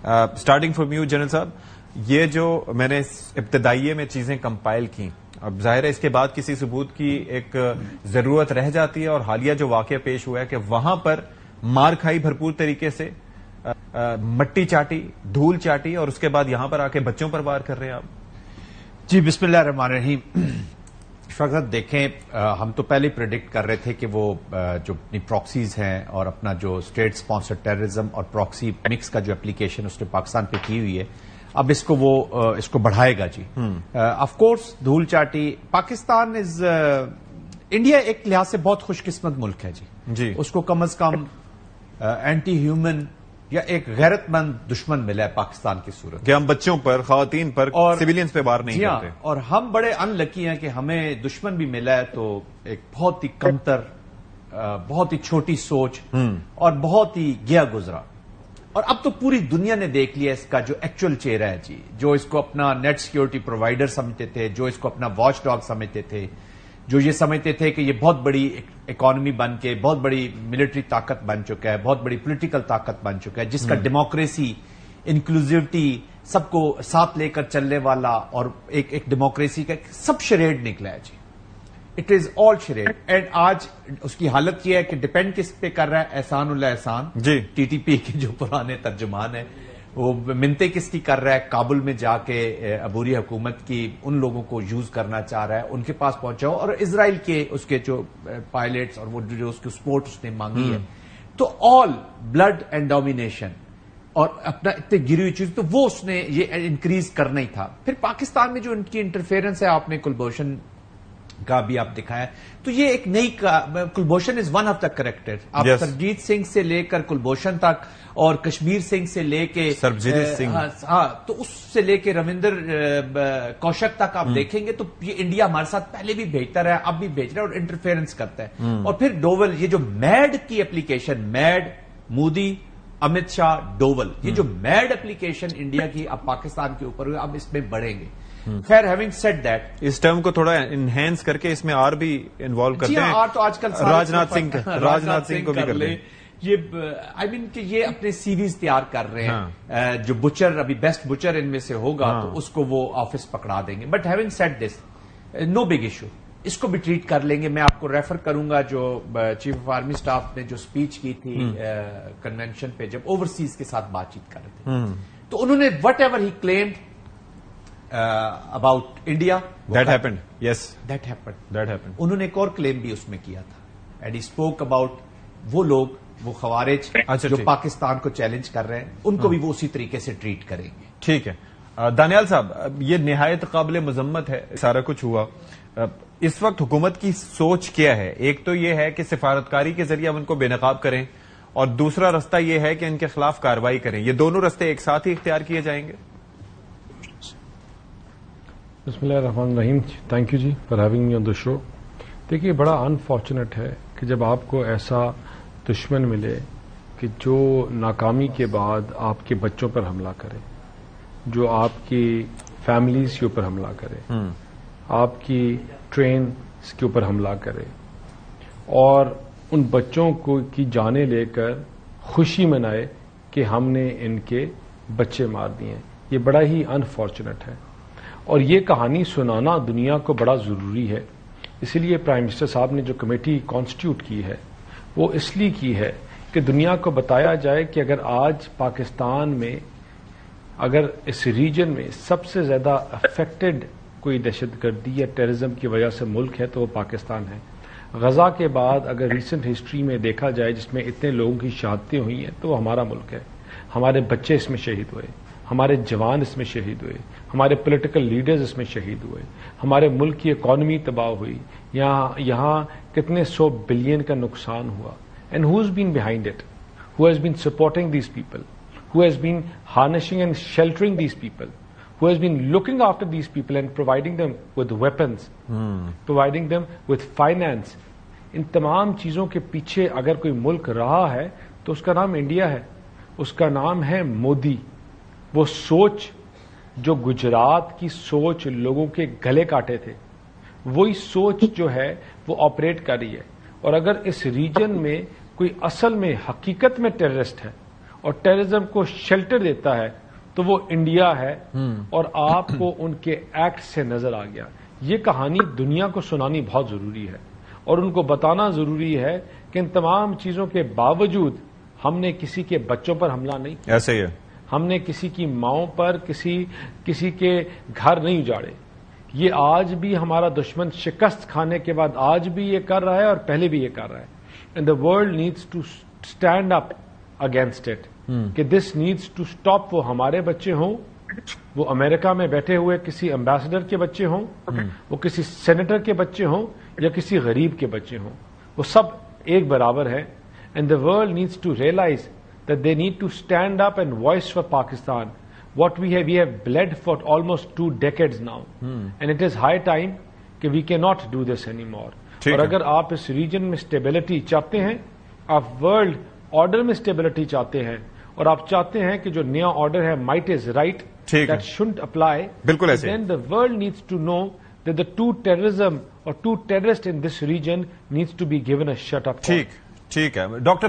Starting from you general صاحب، یہ جو میں نے ابتدائیے میں چیزیں کمپائل کی، اب ظاہر ہے اس کے بعد کسی ثبوت کی ایک ضرورت رہ جاتی ہے، اور حالیہ جو واقعہ پیش ہوا ہے کہ وہاں پر مار کھائی بھرپور طریقے سے، مٹی چاٹی، دھول چاٹی، اور اس کے بعد یہاں پر آ کے بچوں پر وار کر رہے ہیں آپ؟ جی بسم اللہ الرحمن الرحیم۔ فقط دیکھیں، ہم تو پہلے پریڈکٹ کر رہے تھے کہ وہ جو اپنی پراکسیز ہیں اور اپنا جو اسٹیٹ اسپانسر ٹیررزم اور پراکسی مکس کا جو اپلیکیشن اس نے پاکستان پہ کی ہوئی ہے، اب اس کو بڑھائے گا۔ جی آف کورس دھول چاٹی پاکستان انڈیا ایک لحاظ سے بہت خوش قسمت ملک ہے جی، اس کو کم از کم اینٹی ہیومن یا ایک غیرت مند دشمن ملا ہے پاکستان کی صورت، کہ ہم بچوں پر، خواتین پر، سویلینز پہ وار نہیں کرتے، اور ہم بڑے ان لکی ہیں کہ ہمیں دشمن بھی ملا ہے تو ایک بہت ہی کمتر، بہت ہی چھوٹی سوچ اور بہت ہی گیا گزرا۔ اور اب تو پوری دنیا نے دیکھ لیا اس کا جو ایکچوئل چہرہ ہے جی، جو اس کو اپنا نیٹ سیکیورٹی پرووائڈر سمجھتے تھے، جو اس کو اپنا واچ ڈاگ سمجھتے تھے، جو یہ سمجھتے تھے کہ یہ بہت بڑی اکانومی بن کے بہت بڑی ملٹری طاقت بن چکا ہے، بہت بڑی پولیٹیکل طاقت بن چکا ہے، جس کا ڈیموکریسی، انکلوزیوٹی، سب کو ساتھ لے کر چلنے والا، اور ایک ڈیموکریسی کا سب شریڈ نکلا ہے جی، اٹ از آل شریڈ۔ اینڈ آج اس کی حالت یہ ہے کہ ڈپینڈ کس پہ کر رہا ہے؟ احسان اللہ احسان جی، ٹی ٹی پی کے جو پرانے ترجمان ہیں، وہ منتیں کس کی کر رہا ہے؟ کابل میں جا کے عبوری حکومت کی ان لوگوں کو یوز کرنا چاہ رہا ہے، ان کے پاس پہنچا ہو، اور اسرائیل کے اس کے جو پائلٹس اور وہ جو اس کی سپورٹ اس نے مانگی ہے، تو آل بلڈ اینڈ ڈومینیشن اور اپنا اتنے گری ہوئی چیز، تو وہ اس نے یہ انکریز کرنا ہی تھا۔ پھر پاکستان میں جو ان کی انٹرفیئرنس ہے، آپ نے کلبھوشن کا بھی آپ دکھایا، تو یہ ایک نئی Kulbhushan is one of the character. آپ سربجیت سنگھ سے لے کر کلبھوشن تک، اور کشمیر سنگھ سے لے کے سربجیت سنگھ، ہاں، تو اس سے لے کے رویندر کوشک تک آپ دیکھیں گے تو یہ انڈیا ہمارے ساتھ پہلے بھی بھیجتا رہا ہے، اب بھی بھیج رہا ہے، اور انٹرفیئرنس کرتا ہے۔ اور پھر ڈوول، یہ جو میڈ کی application, made, Modi, Amit Shah, dual, یہ جو میڈ اپلیکیشن انڈیا کی اب پاکستان کے اوپر، اب اس میں بڑھیں گے۔ خیر ہیونگ سیڈ دیٹ، اس ٹرم کو تھوڑا انہینس کر کے اس میں آر بھی انوالو کرتے ہیں، اور تو آج کل راجناتھ سنگھ کو بھی کر لیں، یہ آئی مین کہ یہ اپنے سی ویز تیار کر رہے ہیں، جو بچر ابھی بیسٹ بچر ان میں سے ہوگا تو اس کو وہ آفس پکڑا دیں گے۔ But having said this, no big issue, اس کو بھی ٹریٹ کر لیں گے۔ میں آپ کو ریفر کروں گا جو چیف آف آرمی اسٹاف نے جو اسپیچ کی تھی کنونشن پہ، جب اوورسیز کے ساتھ بات چیت کر رہے تھے، تو انہوں نے what ever he claimed about India, that happened, yes, that happened. انہوں نے ایک اور کلیم بھی اس میں کیا تھا، and he spoke about وہ لوگ، وہ خوارج جو پاکستان کو چیلنج کر رہے ہیں، ان کو بھی وہ اسی طریقے سے ٹریٹ کریں گے۔ ٹھیک ہے دانیال صاحب، یہ نہایت قابل مذمت ہے سارا کچھ ہوا۔ اس وقت حکومت کی سوچ کیا ہے؟ ایک تو یہ ہے کہ سفارتکاری کے ذریعے ہم ان کو بے نقاب کریں، اور دوسرا رستہ یہ ہے کہ ان کے خلاف کارروائی کریں، یہ دونوں رستے ایک ساتھ ہی اختیار کیے جائیں گے؟ بسم اللہ الرحمن الرحیم، thank you ji for having me on the show. دیکھیے بڑا انفارچونیٹ ہے کہ جب آپ کو ایسا دشمن ملے کہ جو ناکامی کے بعد آپ کے بچوں پر حملہ کرے، جو آپ کی فیملیز کے اوپر حملہ کرے، آپ کی ٹرینز کے اوپر حملہ کرے، اور ان بچوں کو کی جانیں لے کر خوشی منائے کہ ہم نے ان کے بچے مار دیے، یہ بڑا ہی انفارچونیٹ ہے۔ اور یہ کہانی سنانا دنیا کو بڑا ضروری ہے، اسی لیے پرائم منسٹر صاحب نے جو کمیٹی کانسٹیٹیوٹ کی ہے وہ اس لیے کی ہے کہ دنیا کو بتایا جائے کہ اگر آج پاکستان میں، اگر اس ریجن میں سب سے زیادہ افیکٹڈ کوئی دہشت گردی یا ٹیررزم کی وجہ سے ملک ہے تو وہ پاکستان ہے۔ غزہ کے بعد اگر ریسنٹ ہسٹری میں دیکھا جائے جس میں اتنے لوگوں کی شہادتیں ہوئی ہیں تو وہ ہمارا ملک ہے، ہمارے بچے اس میں شہید ہوئے، ہمارے جوان اس میں شہید ہوئے، ہمارے پولیٹیکل لیڈرز اس میں شہید ہوئے، ہمارے ملک کی اکانومی تباہ ہوئی، یہاں کتنے 100 بلین کا نقصان ہوا۔ And who has been behind it? Who has been supporting these people? Who has been harnessing and sheltering these people? Who has been looking after these people and providing them with weapons, providing them with finance? ان تمام چیزوں کے پیچھے اگر کوئی ملک رہا ہے تو اس کا نام انڈیا ہے، اس کا نام ہے مودی۔ وہ سوچ جو گجرات کی سوچ لوگوں کے گلے کاٹے تھے، وہی سوچ جو ہے وہ آپریٹ کر رہی ہے۔ اور اگر اس ریجن میں کوئی اصل میں حقیقت میں ٹیررسٹ ہے اور ٹیررزم کو شیلٹر دیتا ہے تو وہ انڈیا ہے. اور آپ کو ان کے ایکٹ سے نظر آ گیا. یہ کہانی دنیا کو سنانی بہت ضروری ہے اور ان کو بتانا ضروری ہے کہ ان تمام چیزوں کے باوجود ہم نے کسی کے بچوں پر حملہ نہیں کیا. ایسے ہی ہے. ہم نے کسی کی ماؤں پر کسی کے گھر نہیں اجاڑے. یہ آج بھی ہمارا دشمن شکست کھانے کے بعد آج بھی یہ کر رہا ہے اور پہلے بھی یہ کر رہا ہے. And the world needs to stand up against it کہ دس نیڈس ٹو اسٹاپ. وہ ہمارے بچے ہوں, وہ امریکہ میں بیٹھے ہوئے کسی امبیسڈر کے بچے ہوں, وہ کسی سینیٹر کے بچے ہوں یا کسی غریب کے بچے ہوں, وہ سب ایک برابر ہے. And the world needs to realise that they need to stand up and voice for Pakistan. What we have bled for almost 2 decades now. And it is high time کہ we cannot do this anymore. اور اگر آپ اس region میں stability چاہتے ہیں, آپ world order میں stability چاہتے ہیں, اور آپ چاہتے ہیں کہ جو نیا آرڈر ہے might is right, that shouldn't apply, بالکل ایسے. then the world needs to know that the two terrorism or two terrorists in this region needs to be given a shut up. ٹھیک ہے ڈاکٹر